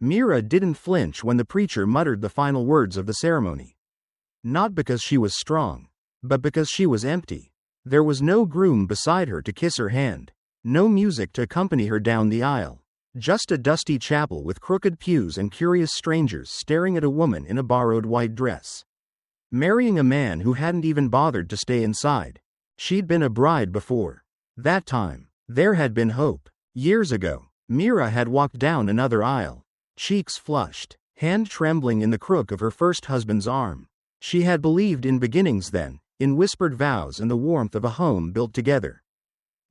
Meera didn't flinch when the preacher muttered the final words of the ceremony. Not because she was strong, but because she was empty. There was no groom beside her to kiss her hand, no music to accompany her down the aisle, just a dusty chapel with crooked pews and curious strangers staring at a woman in a borrowed white dress, marrying a man who hadn't even bothered to stay inside. She'd been a bride before. That time, there had been hope. Years ago, Meera had walked down another aisle, cheeks flushed, hand trembling in the crook of her first husband's arm. She had believed in beginnings then, in whispered vows and the warmth of a home built together.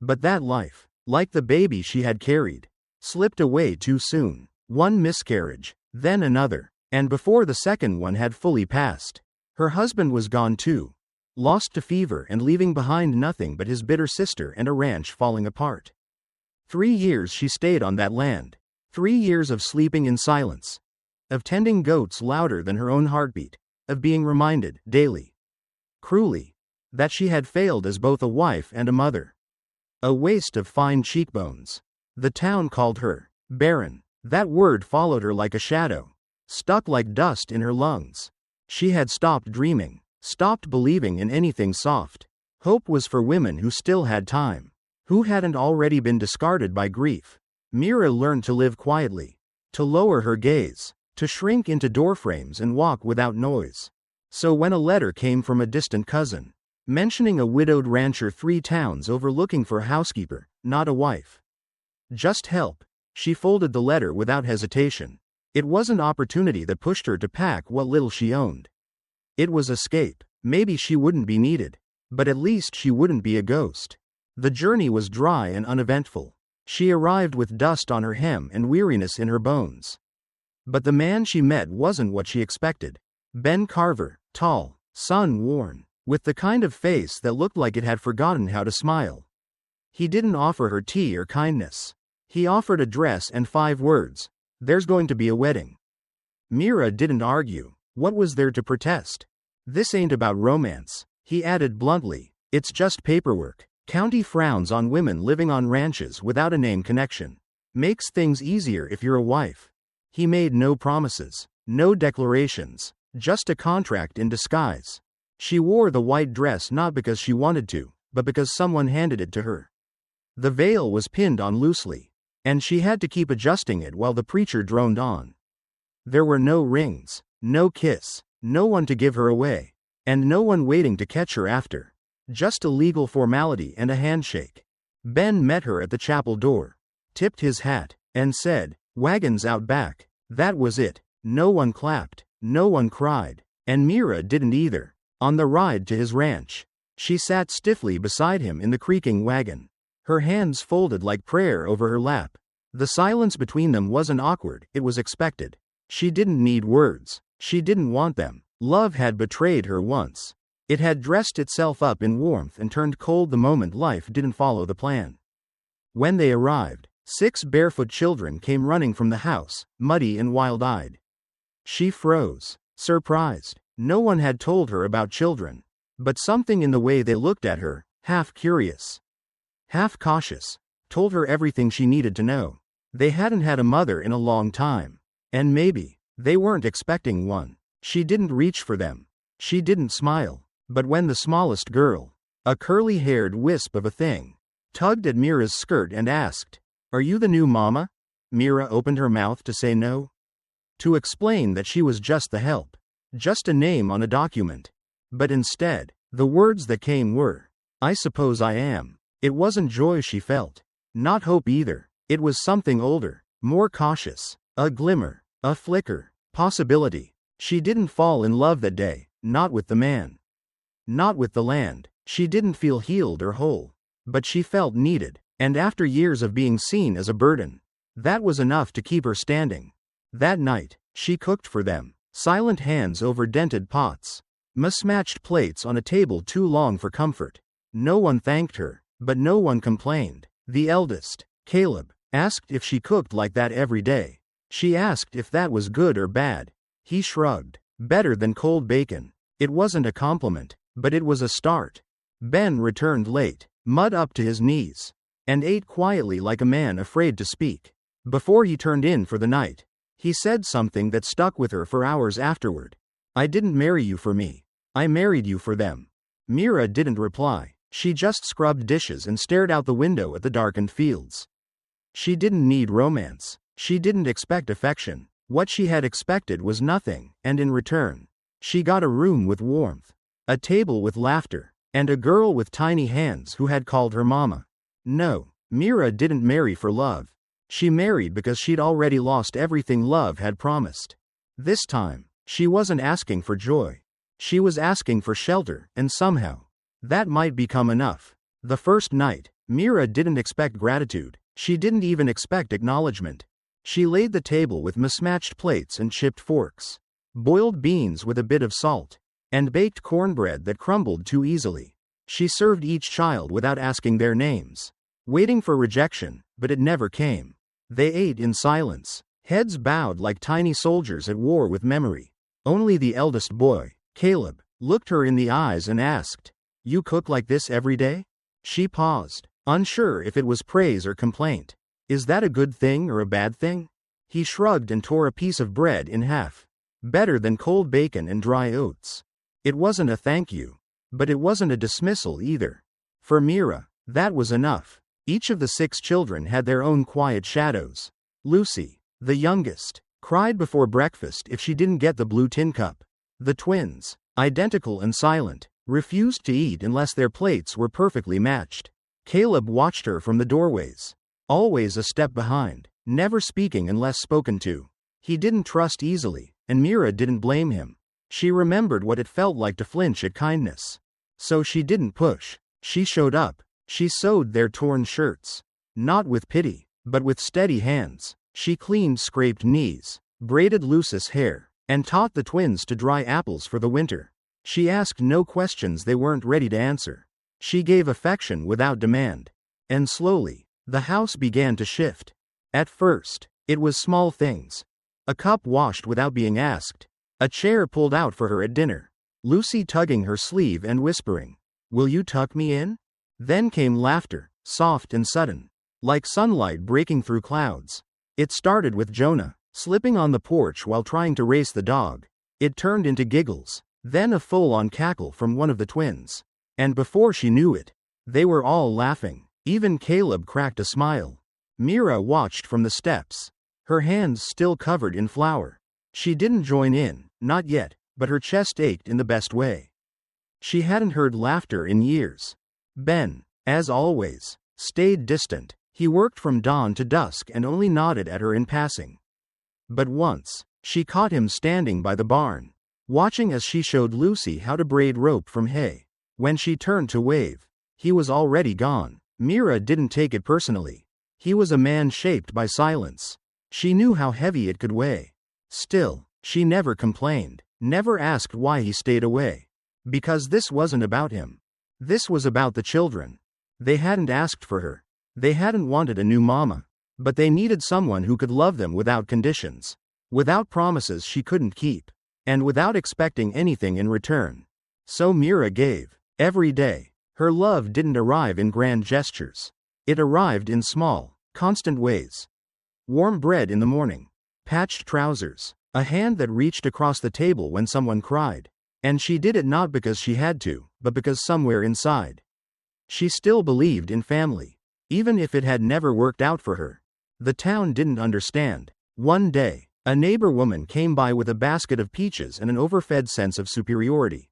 But that life, like the baby she had carried, slipped away too soon. One miscarriage, then another, and before the second one had fully passed, her husband was gone too, lost to fever and leaving behind nothing but his bitter sister and a ranch falling apart. 3 years she stayed on that land. 3 years of sleeping in silence, of tending goats louder than her own heartbeat, of being reminded, daily, cruelly, that she had failed as both a wife and a mother. A waste of fine cheekbones. The town called her Barren. That word followed her like a shadow, stuck like dust in her lungs. She had stopped dreaming, stopped believing in anything soft. Hope was for women who still had time, who hadn't already been discarded by grief. Meera learned to live quietly, to lower her gaze, to shrink into doorframes and walk without noise. So when a letter came from a distant cousin, mentioning a widowed rancher 3 towns over looking for a housekeeper, not a wife, just help, she folded the letter without hesitation. It was an opportunity that pushed her to pack what little she owned. It was escape. Maybe she wouldn't be needed, but at least she wouldn't be a ghost. The journey was dry and uneventful. She arrived with dust on her hem and weariness in her bones. But the man she met wasn't what she expected. Ben Carver, tall, sun-worn, with the kind of face that looked like it had forgotten how to smile. He didn't offer her tea or kindness. He offered a dress and 5 words. There's going to be a wedding. Meera didn't argue. What was there to protest? This ain't about romance, he added bluntly. It's just paperwork. County frowns on women living on ranches without a name connection. Makes things easier if you're a wife. He made no promises, no declarations, just a contract in disguise. She wore the white dress not because she wanted to, but because someone handed it to her. The veil was pinned on loosely, and she had to keep adjusting it while the preacher droned on. There were no rings, no kiss, no one to give her away, and no one waiting to catch her after. Just a legal formality and a handshake. Ben met her at the chapel door, tipped his hat, and said, "Wagons out back." That was it. No one clapped, no one cried, and Meera didn't either. On the ride to his ranch, she sat stiffly beside him in the creaking wagon, her hands folded like prayer over her lap. The silence between them wasn't awkward, it was expected. She didn't need words. She didn't want them. Love had betrayed her once. It had dressed itself up in warmth and turned cold the moment life didn't follow the plan. When they arrived, 6 barefoot children came running from the house, muddy and wild-eyed. She froze, surprised. No one had told her about children, but something in the way they looked at her, half curious, half cautious, told her everything she needed to know. They hadn't had a mother in a long time, and maybe they weren't expecting one. She didn't reach for them. She didn't smile. But when the smallest girl, a curly-haired wisp of a thing, tugged at Meera's skirt and asked, "Are you the new mama?" Meera opened her mouth to say no, to explain that she was just the help, just a name on a document. But instead, the words that came were, "I suppose I am." It wasn't joy she felt, not hope either. It was something older, more cautious, a glimmer, a flicker, possibility. She didn't fall in love that day, not with the man, not with the land. She didn't feel healed or whole, but she felt needed, and after years of being seen as a burden, that was enough to keep her standing. That night, she cooked for them, silent hands over dented pots, mismatched plates on a table too long for comfort. No one thanked her, but no one complained. The eldest, Caleb, asked if she cooked like that every day. She asked if that was good or bad. He shrugged. Better than cold bacon. It wasn't a compliment, but it was a start. Ben returned late, mud up to his knees, and ate quietly like a man afraid to speak. Before he turned in for the night, He said something that stuck with her for hours afterward. I didn't marry you for me. I married you for them. Meera didn't reply. She just scrubbed dishes and stared out the window at the darkened fields. She didn't need romance. She didn't expect affection. What she had expected was nothing, and in return, she got a room with warmth, a table with laughter, and a girl with tiny hands who had called her mama. No, Meera didn't marry for love. She married because she'd already lost everything love had promised. This time, she wasn't asking for joy. She was asking for shelter, and somehow, that might become enough. The first night, Meera didn't expect gratitude. She didn't even expect acknowledgement. She laid the table with mismatched plates and chipped forks, boiled beans with a bit of salt, and baked cornbread that crumbled too easily. She served each child without asking their names, waiting for rejection, but it never came. They ate in silence, heads bowed like tiny soldiers at war with memory. Only the eldest boy, Caleb, looked her in the eyes and asked, "You cook like this every day?" She paused, unsure if it was praise or complaint. Is that a good thing or a bad thing? He shrugged and tore a piece of bread in half. Better than cold bacon and dry oats. It wasn't a thank you. But it wasn't a dismissal either. For Meera, that was enough. Each of the 6 children had their own quiet shadows. Lucy, the youngest, cried before breakfast if she didn't get the blue tin cup. The twins, identical and silent, refused to eat unless their plates were perfectly matched. Caleb watched her from the doorways, always a step behind, never speaking unless spoken to. He didn't trust easily, and Meera didn't blame him. She remembered what it felt like to flinch at kindness. So she didn't push. She showed up. She sewed their torn shirts. Not with pity, but with steady hands. She cleaned scraped knees, braided Lucy's hair, and taught the twins to dry apples for the winter. She asked no questions they weren't ready to answer. She gave affection without demand. And slowly, the house began to shift. At first, it was small things. A cup washed without being asked. A chair pulled out for her at dinner. Lucy tugging her sleeve and whispering, "Will you tuck me in?" Then came laughter, soft and sudden, like sunlight breaking through clouds. It started with Jonah, slipping on the porch while trying to race the dog. It turned into giggles, then a full-on cackle from one of the twins. And before she knew it, they were all laughing. Even Caleb cracked a smile. Meera watched from the steps, her hands still covered in flour. She didn't join in, not yet, but her chest ached in the best way. She hadn't heard laughter in years. Ben, as always, stayed distant. He worked from dawn to dusk and only nodded at her in passing. But once, she caught him standing by the barn, watching as she showed Lucy how to braid rope from hay. When she turned to wave, he was already gone. Meera didn't take it personally. He was a man shaped by silence. She knew how heavy it could weigh. Still, she never complained, never asked why he stayed away. Because this wasn't about him. This was about the children. They hadn't asked for her. They hadn't wanted a new mama. But they needed someone who could love them without conditions. Without promises she couldn't keep. And without expecting anything in return. So Meera gave. Every day. Her love didn't arrive in grand gestures. It arrived in small, constant ways. Warm bread in the morning. Patched trousers. A hand that reached across the table when someone cried. And she did it not because she had to, but because somewhere inside, she still believed in family. Even if it had never worked out for her. The town didn't understand. One day, a neighbor woman came by with a basket of peaches and an overfed sense of superiority.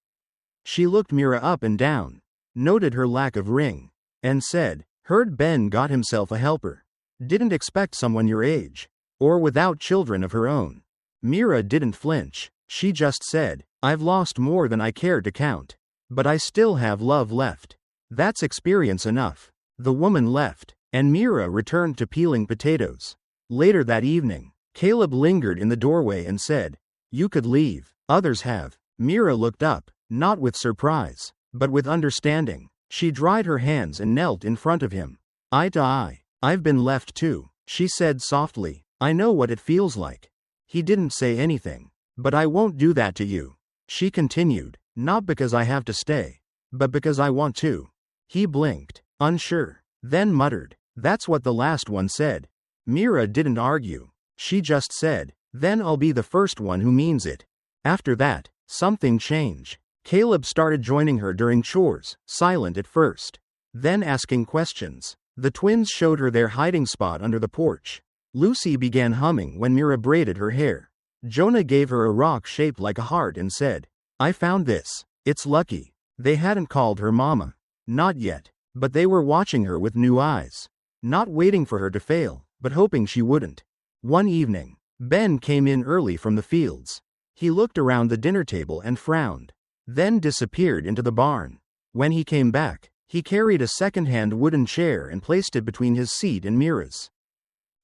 She looked Meera up and down, noted her lack of ring, and said, "Heard Ben got himself a helper. Didn't expect someone your age. Or without children of her own." Meera didn't flinch. She just said, "I've lost more than I care to count. But I still have love left. That's experience enough." The woman left, and Meera returned to peeling potatoes. Later that evening, Caleb lingered in the doorway and said, "You could leave. Others have." Meera looked up, not with surprise, but with understanding. She dried her hands and knelt in front of him. Eye to eye. "I've been left too," she said softly. "I know what it feels like." He didn't say anything. "But I won't do that to you," she continued, "not because I have to stay, but because I want to." He blinked, unsure, then muttered, "That's what the last one said." Meera didn't argue. She just said, Then I'll be the first one who means it. After that, something changed. Caleb started joining her during chores, silent at first, then asking questions. The twins showed her their hiding spot under the porch. Lucy began humming when Meera braided her hair. Jonah gave her a rock shaped like a heart and said, "I found this. It's lucky." They hadn't called her Mama. Not yet. But they were watching her with new eyes. Not waiting for her to fail, but hoping she wouldn't. One evening, Ben came in early from the fields. He looked around the dinner table and frowned, then disappeared into the barn. When he came back, he carried a second-hand wooden chair and placed it between his seat and Meera's.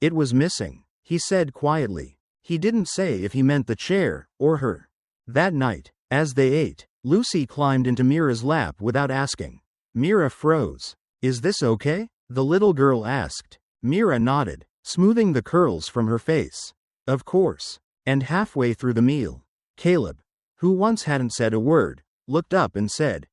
"It was missing," he said quietly. He didn't say if he meant the chair or her. That night, as they ate, Lucy climbed into Meera's lap without asking. Meera froze. "Is this okay?" the little girl asked. Meera nodded, smoothing the curls from her face. "Of course." And halfway through the meal, Caleb, who once hadn't said a word, looked up and said,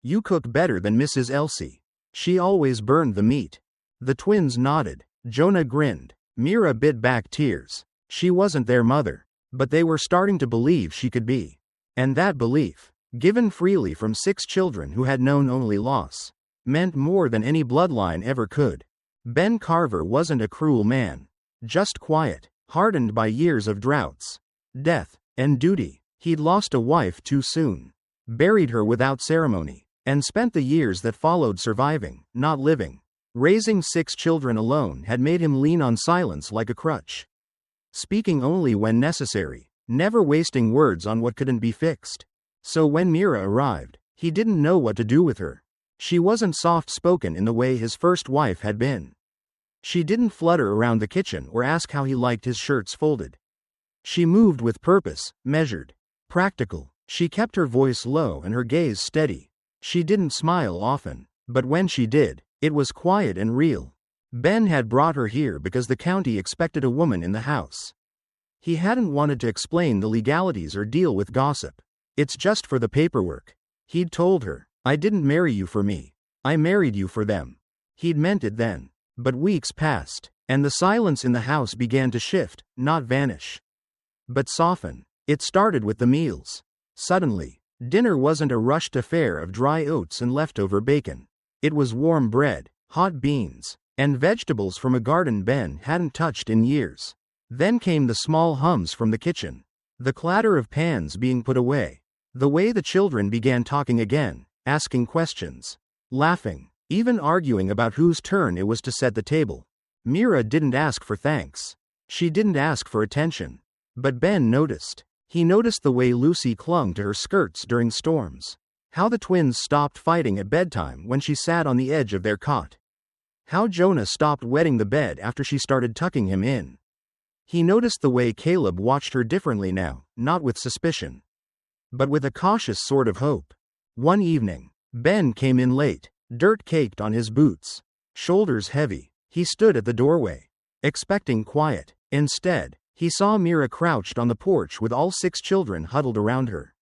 "You cook better than Mrs. Elsie. She always burned the meat." The twins nodded. Jonah grinned. Meera bit back tears. She wasn't their mother, but they were starting to believe she could be. And that belief, given freely from 6 children who had known only loss, meant more than any bloodline ever could. Ben Carver wasn't a cruel man, just quiet, hardened by years of droughts, death, and duty. He'd lost a wife too soon, buried her without ceremony, and spent the years that followed surviving, not living. Raising 6 children alone had made him lean on silence like a crutch, speaking only when necessary, never wasting words on what couldn't be fixed. So when Meera arrived, he didn't know what to do with her. She wasn't soft-spoken in the way his first wife had been. She didn't flutter around the kitchen or ask how he liked his shirts folded. She moved with purpose, measured, practical. She kept her voice low and her gaze steady. She didn't smile often, but when she did, it was quiet and real. Ben had brought her here because the county expected a woman in the house. He hadn't wanted to explain the legalities or deal with gossip. "It's just for the paperwork," he'd told her. "I didn't marry you for me. I married you for them." He'd meant it then. But weeks passed, and the silence in the house began to shift, not vanish, but soften. It started with the meals. Suddenly, dinner wasn't a rushed affair of dry oats and leftover bacon. It was warm bread, hot beans, and vegetables from a garden Ben hadn't touched in years. Then came the small hums from the kitchen, the clatter of pans being put away, the way the children began talking again, asking questions, laughing, even arguing about whose turn it was to set the table. Meera didn't ask for thanks. She didn't ask for attention. But Ben noticed. He noticed the way Lucy clung to her skirts during storms. How the twins stopped fighting at bedtime when she sat on the edge of their cot. How Jonah stopped wetting the bed after she started tucking him in. He noticed the way Caleb watched her differently now, not with suspicion, but with a cautious sort of hope. One evening, Ben came in late, dirt caked on his boots, shoulders heavy. He stood at the doorway, expecting quiet. Instead, he saw Meera crouched on the porch with all 6 children huddled around her.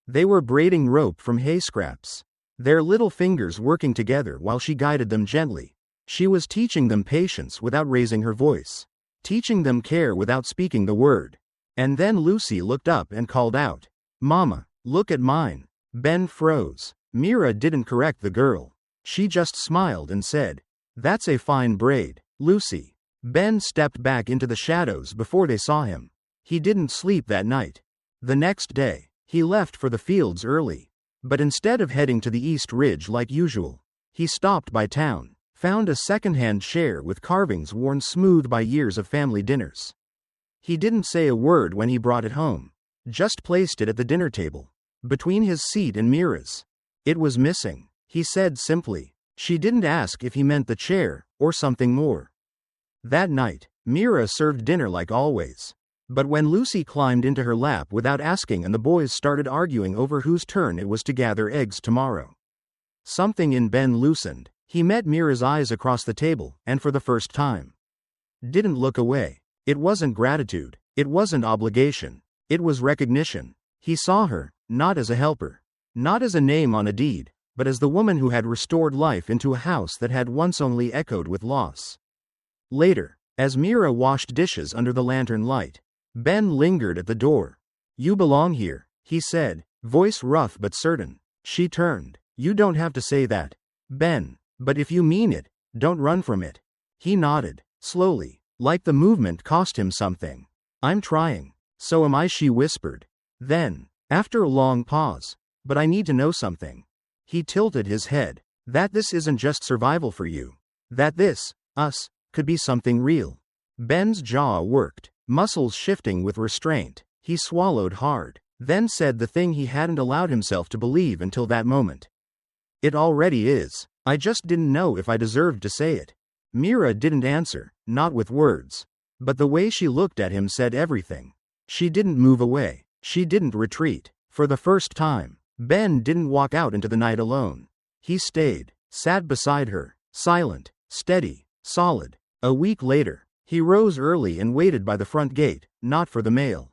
They were braiding rope from hay scraps, their little fingers working together while she guided them gently. She was teaching them patience without raising her voice, teaching them care without speaking the word. And then Lucy looked up and called out, "Mama, look at mine." Ben froze. Meera didn't correct the girl. She just smiled and said, "That's a fine braid, Lucy." Ben stepped back into the shadows before they saw him. He didn't sleep that night. The next day, he left for the fields early. But instead of heading to the East Ridge like usual, he stopped by town, found a second-hand chair with carvings worn smooth by years of family dinners. He didn't say a word when he brought it home, just placed it at the dinner table, between his seat and Meera's. "It was missing," he said simply. She didn't ask if he meant the chair, or something more. That night, Meera served dinner like always. But when Lucy climbed into her lap without asking and the boys started arguing over whose turn it was to gather eggs tomorrow, something in Ben loosened. He met Meera's eyes across the table, and for the first time, didn't look away. It wasn't gratitude. It wasn't obligation. It was recognition. He saw her, not as a helper, not as a name on a deed, but as the woman who had restored life into a house that had once only echoed with loss. Later, as Meera washed dishes under the lantern light, Ben lingered at the door. You belong here, he said, voice rough but certain. She turned. You don't have to say that, Ben, but if you mean it, don't run from it. He nodded, slowly, like the movement cost him something. I'm trying. So am I, she whispered. Then, after a long pause, but I need to know something. He tilted his head. That this isn't just survival for you. That this, us, could be something real. Ben's jaw worked, muscles shifting with restraint. He swallowed hard, then said the thing he hadn't allowed himself to believe until that moment. It already is. I just didn't know if I deserved to say it. Meera didn't answer, not with words. But the way she looked at him said everything. She didn't move away. She didn't retreat. For the first time, Ben didn't walk out into the night alone. He stayed, sat beside her, silent, steady, solid. A week later, he rose early and waited by the front gate, not for the mail.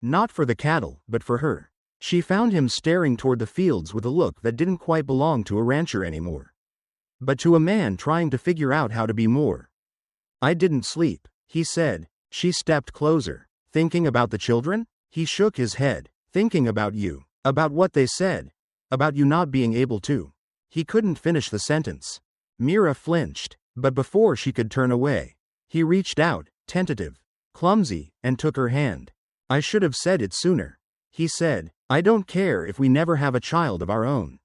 Not for the cattle, but for her. She found him staring toward the fields with a look that didn't quite belong to a rancher anymore, but to a man trying to figure out how to be more. I didn't sleep, he said. She stepped closer. Thinking about the children? He shook his head. Thinking about you. About what they said. About you not being able to. He couldn't finish the sentence. Meera flinched, but before she could turn away, he reached out, tentative, clumsy, and took her hand. I should have said it sooner, he said. I don't care if we never have a child of our own.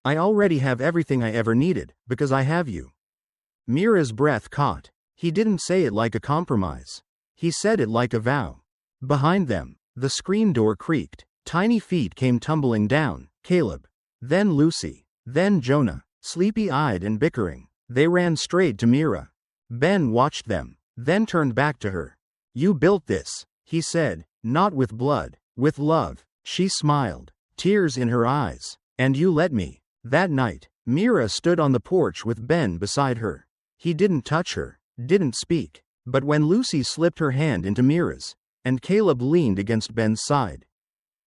I already have everything I ever needed, because I have you. Meera's breath caught. He didn't say it like a compromise. He said it like a vow. Behind them, the screen door creaked. Tiny feet came tumbling down. Caleb. Then Lucy. Then Jonah. Sleepy-eyed and bickering. They ran straight to Meera. Ben watched them, then turned back to her. You built this, he said, not with blood, with love. She smiled, tears in her eyes. And you let me. That night, Meera stood on the porch with Ben beside her. He didn't touch her, didn't speak. But when Lucy slipped her hand into Meera's, and Caleb leaned against Ben's side,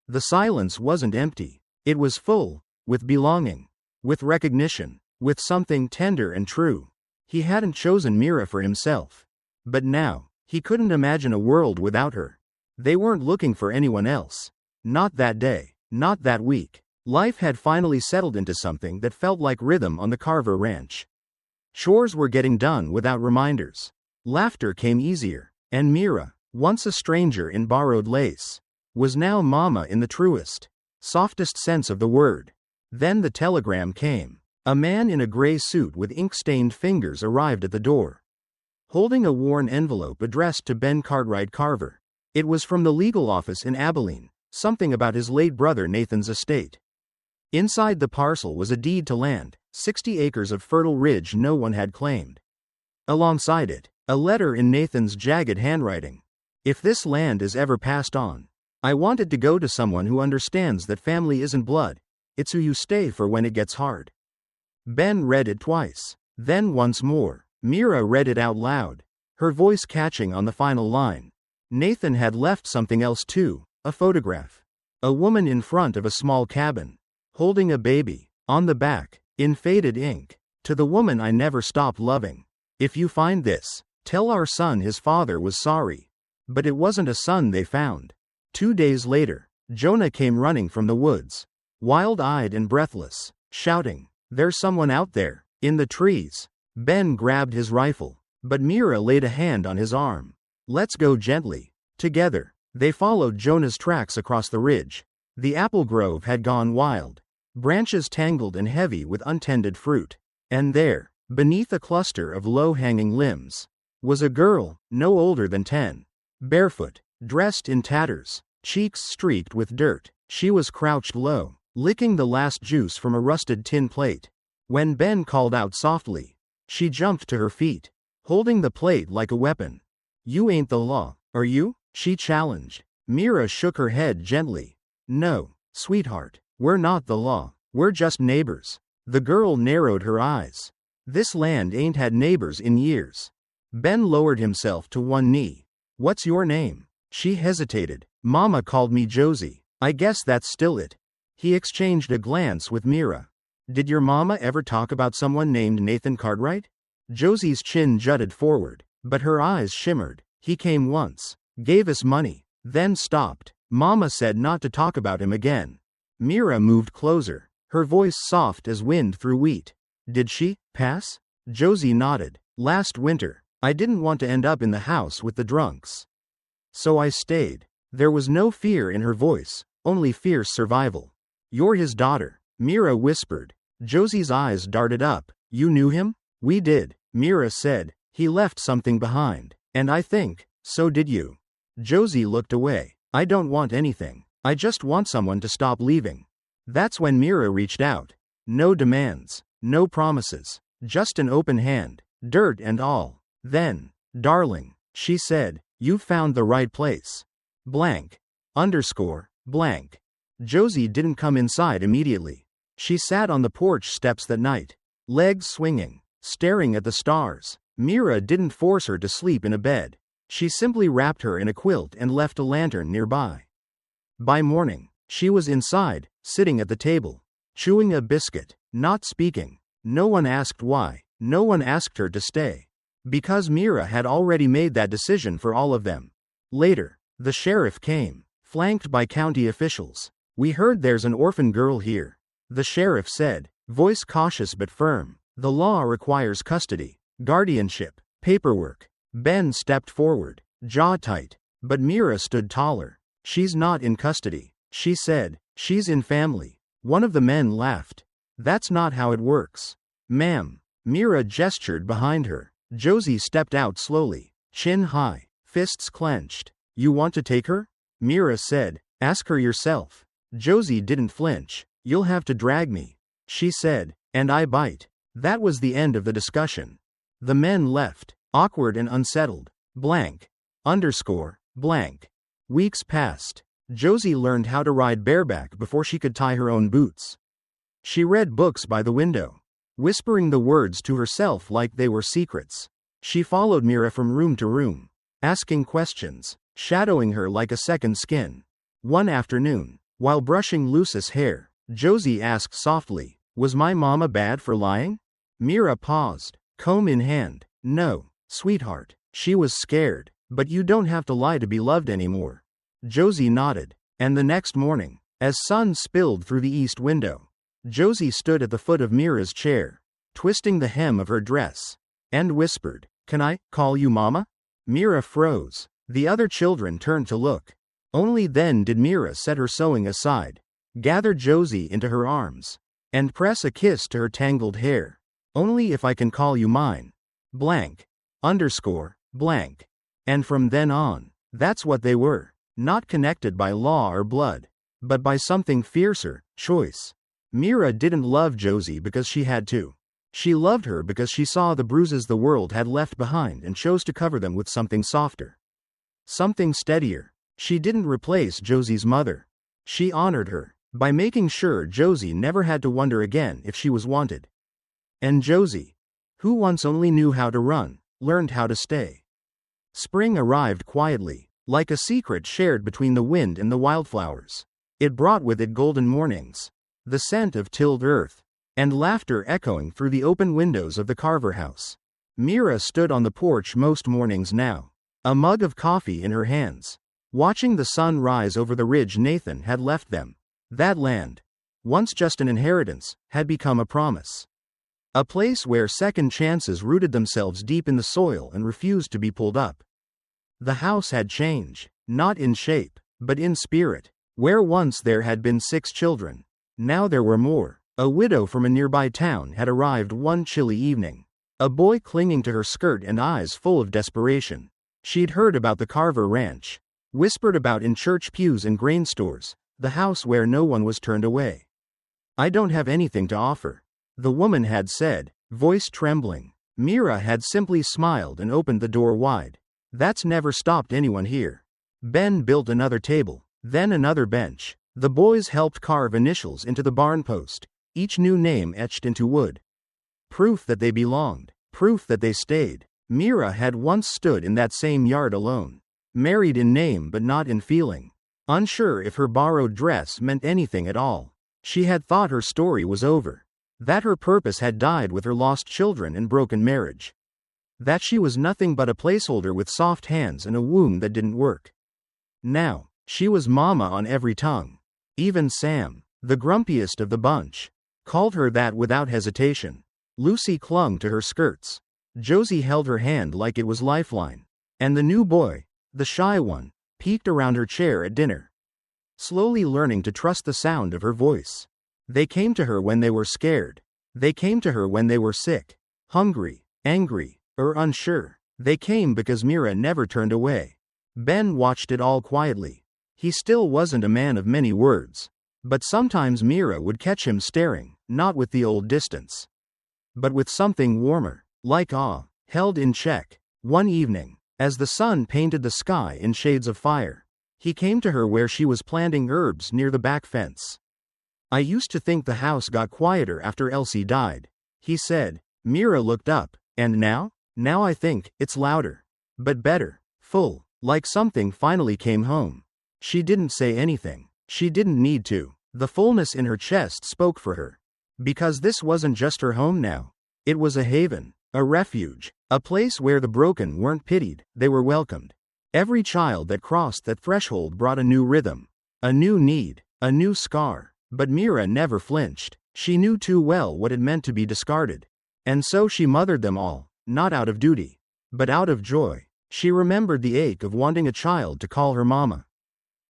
the silence wasn't empty. It was full, with belonging, with recognition, with something tender and true. He hadn't chosen Meera for himself. But now, he couldn't imagine a world without her. They weren't looking for anyone else. Not that day, not that week. Life had finally settled into something that felt like rhythm on the Carver ranch. Chores were getting done without reminders. Laughter came easier, and Meera, once a stranger in borrowed lace, was now mama in the truest, softest sense of the word. Then the telegram came. A man in a gray suit with ink-stained fingers arrived at the door, holding a worn envelope addressed to Ben Cartwright Carver. It was from the legal office in Abilene, something about his late brother Nathan's estate. Inside the parcel was a deed to land, 60 acres of fertile ridge no one had claimed. Alongside it, a letter in Nathan's jagged handwriting. If this land is ever passed on, I want it to go to someone who understands that family isn't blood, it's who you stay for when it gets hard. Ben read it twice, then once more. Meera read it out loud, her voice catching on the final line. Nathan had left something else too, a photograph. A woman in front of a small cabin, holding a baby. On the back, in faded ink, to the woman I never stopped loving. If you find this, tell our son his father was sorry. But it wasn't a son they found. 2 days later, Jonah came running from the woods, wild-eyed and breathless, shouting, "There's someone out there, in the trees." Ben grabbed his rifle, but Meera laid a hand on his arm. Let's go gently. Together, they followed Jonah's tracks across the ridge. The apple grove had gone wild, branches tangled and heavy with untended fruit. And there, beneath a cluster of low-hanging limbs, was a girl, no older than 10. Barefoot, dressed in tatters, cheeks streaked with dirt. She was crouched low, licking the last juice from a rusted tin plate. When Ben called out softly, she jumped to her feet, holding the plate like a weapon. You ain't the law, are you? She challenged. Meera shook her head gently. No, sweetheart, we're not the law. We're just neighbors. The girl narrowed her eyes. This land ain't had neighbors in years. Ben lowered himself to one knee. What's your name? She hesitated. Mama called me Josie. I guess that's still it. He exchanged a glance with Meera. Did your mama ever talk about someone named Nathan Cartwright? Josie's chin jutted forward, but her eyes shimmered. He came once. Gave us money. Then stopped. Mama said not to talk about him again. Meera moved closer, her voice soft as wind through wheat. Did she pass? Josie nodded. Last winter. I didn't want to end up in the house with the drunks. So I stayed. There was no fear in her voice, only fierce survival. You're his daughter, Meera whispered. Josie's eyes darted up. You knew him? We did, Meera said. He left something behind. And I think, so did you. Josie looked away. I don't want anything. I just want someone to stop leaving. That's when Meera reached out. No demands, no promises, just an open hand, dirt and all. Then, darling, she said, you've found the right place. Blank. Blank. Josie didn't come inside immediately. She sat on the porch steps that night, legs swinging, staring at the stars. Meera didn't force her to sleep in a bed. She simply wrapped her in a quilt and left a lantern nearby. By morning, she was inside, sitting at the table, chewing a biscuit, not speaking. No one asked why. No one asked her to stay. Because Meera had already made that decision for all of them. Later, the sheriff came, flanked by county officials. We heard there's an orphan girl here. The sheriff said, voice cautious but firm. The law requires custody, guardianship, paperwork. Ben stepped forward, jaw tight. But Meera stood taller. She's not in custody, she said. She's in family. One of the men laughed. That's not how it works. Ma'am. Meera gestured behind her. Josie stepped out slowly, chin high, fists clenched. You want to take her? Meera said. Ask her yourself. Josie didn't flinch. You'll have to drag me, she said, and I bite. That was the end of the discussion. The men left, awkward and unsettled. Blank. Weeks passed. Josie learned how to ride bareback before she could tie her own boots. She read books by the window, whispering the words to herself like they were secrets. She followed Meera from room to room, asking questions, shadowing her like a second skin. One afternoon, while brushing Lucy's hair, Josie asked softly, was my mama bad for lying? Meera paused, comb in hand. No, sweetheart. She was scared, but you don't have to lie to be loved anymore. Josie nodded, and the next morning, as sun spilled through the east window, Josie stood at the foot of Meera's chair, twisting the hem of her dress, and whispered, can I call you mama? Meera froze. The other children turned to look. Only then did Meera set her sewing aside, gather Josie into her arms, and press a kiss to her tangled hair. Only if I can call you mine. Blank. And from then on, that's what they were, not connected by law or blood, but by something fiercer, choice. Meera didn't love Josie because she had to. She loved her because she saw the bruises the world had left behind and chose to cover them with something softer. Something steadier. She didn't replace Josie's mother. She honored her, by making sure Josie never had to wonder again if she was wanted. And Josie, who once only knew how to run, learned how to stay. Spring arrived quietly, like a secret shared between the wind and the wildflowers. It brought with it golden mornings, the scent of tilled earth, and laughter echoing through the open windows of the Carver house. Meera stood on the porch most mornings now, a mug of coffee in her hands, watching the sun rise over the ridge Nathan had left them. That land, once just an inheritance, had become a promise. A place where second chances rooted themselves deep in the soil and refused to be pulled up. The house had changed, not in shape, but in spirit. Where once there had been 6 children, now there were more. A widow from a nearby town had arrived one chilly evening, a boy clinging to her skirt and eyes full of desperation. She'd heard about the Carver ranch, whispered about in church pews and grain stores, the house where no one was turned away. I don't have anything to offer, the woman had said, voice trembling. Meera had simply smiled and opened the door wide. That's never stopped anyone here. Ben built another table, then another bench. The boys helped carve initials into the barn post, each new name etched into wood. Proof that they belonged, proof that they stayed. Meera had once stood in that same yard alone, married in name but not in feeling, unsure if her borrowed dress meant anything at all. She had thought her story was over, that her purpose had died with her lost children and broken marriage. That she was nothing but a placeholder with soft hands and a womb that didn't work. Now, she was Mama on every tongue. Even Sam, the grumpiest of the bunch, called her that without hesitation. Lucy clung to her skirts. Josie held her hand like it was lifeline. And the new boy, the shy one, peeked around her chair at dinner, slowly learning to trust the sound of her voice. They came to her when they were scared. They came to her when they were sick, hungry, angry, or unsure. They came because Meera never turned away. Ben watched it all quietly. He still wasn't a man of many words. But sometimes Meera would catch him staring, not with the old distance, but with something warmer, like awe, held in check. One evening, as the sun painted the sky in shades of fire, he came to her where she was planting herbs near the back fence. I used to think the house got quieter after Elsie died, he said. Meera looked up. And now? Now I think it's louder. But better. Full. Like something finally came home. She didn't say anything. She didn't need to. The fullness in her chest spoke for her. Because this wasn't just her home now. It was a haven, a refuge, a place where the broken weren't pitied, they were welcomed. Every child that crossed that threshold brought a new rhythm, a new need, a new scar. But Meera never flinched. She knew too well what it meant to be discarded. And so she mothered them all, not out of duty, but out of joy. She remembered the ache of wanting a child to call her mama.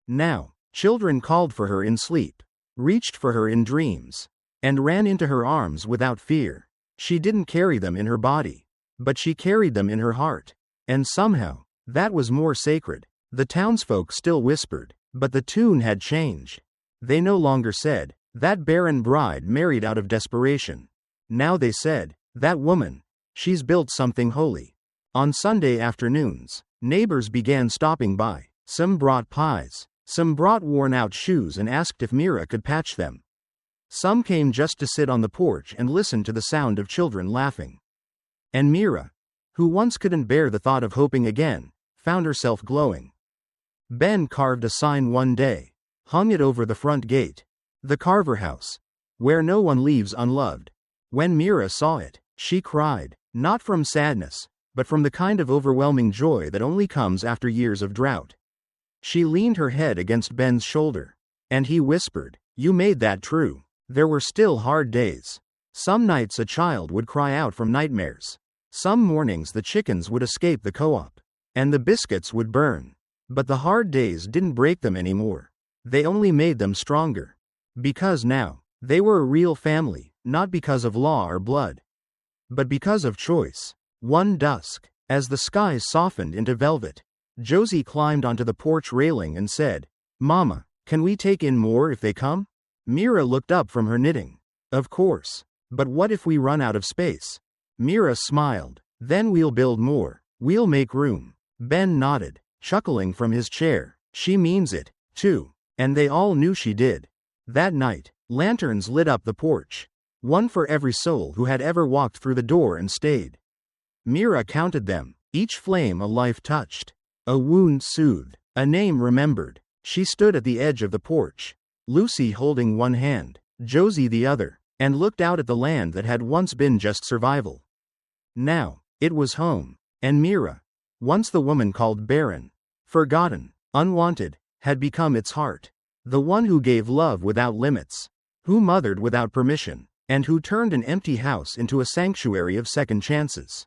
Now, children called for her in sleep, reached for her in dreams, and ran into her arms without fear. She didn't carry them in her body, but she carried them in her heart. And somehow, that was more sacred. The townsfolk still whispered, but the tune had changed. They no longer said, "That barren bride married out of desperation." Now they said, "That woman, she's built something holy." On Sunday afternoons, neighbors began stopping by. Some brought pies. Some brought worn-out shoes and asked if Meera could patch them. Some came just to sit on the porch and listen to the sound of children laughing. And Meera, who once couldn't bear the thought of hoping again, found herself glowing. Ben carved a sign one day, hung it over the front gate. The Carver house, where no one leaves unloved. When Meera saw it, she cried, not from sadness, but from the kind of overwhelming joy that only comes after years of drought. She leaned her head against Ben's shoulder, and he whispered, "You made that true." There were still hard days. Some nights a child would cry out from nightmares. Some mornings the chickens would escape the co-op, and the biscuits would burn. But the hard days didn't break them anymore. They only made them stronger. Because now, they were a real family, not because of law or blood, but because of choice. One dusk, as the skies softened into velvet, Josie climbed onto the porch railing and said, "Mama, can we take in more if they come?" Meera looked up from her knitting. "Of course. But what if we run out of space?" Meera smiled. "Then we'll build more. We'll make room." Ben nodded, chuckling from his chair. She means it, too. And they all knew she did. That night, lanterns lit up the porch. One for every soul who had ever walked through the door and stayed. Meera counted them, each flame a life touched, a wound soothed, a name remembered. She stood at the edge of the porch, Lucy holding one hand, Josie the other, and looked out at the land that had once been just survival. Now, it was home. And Meera, once the woman called Barren, forgotten, unwanted, had become its heart. The one who gave love without limits, who mothered without permission, and who turned an empty house into a sanctuary of second chances.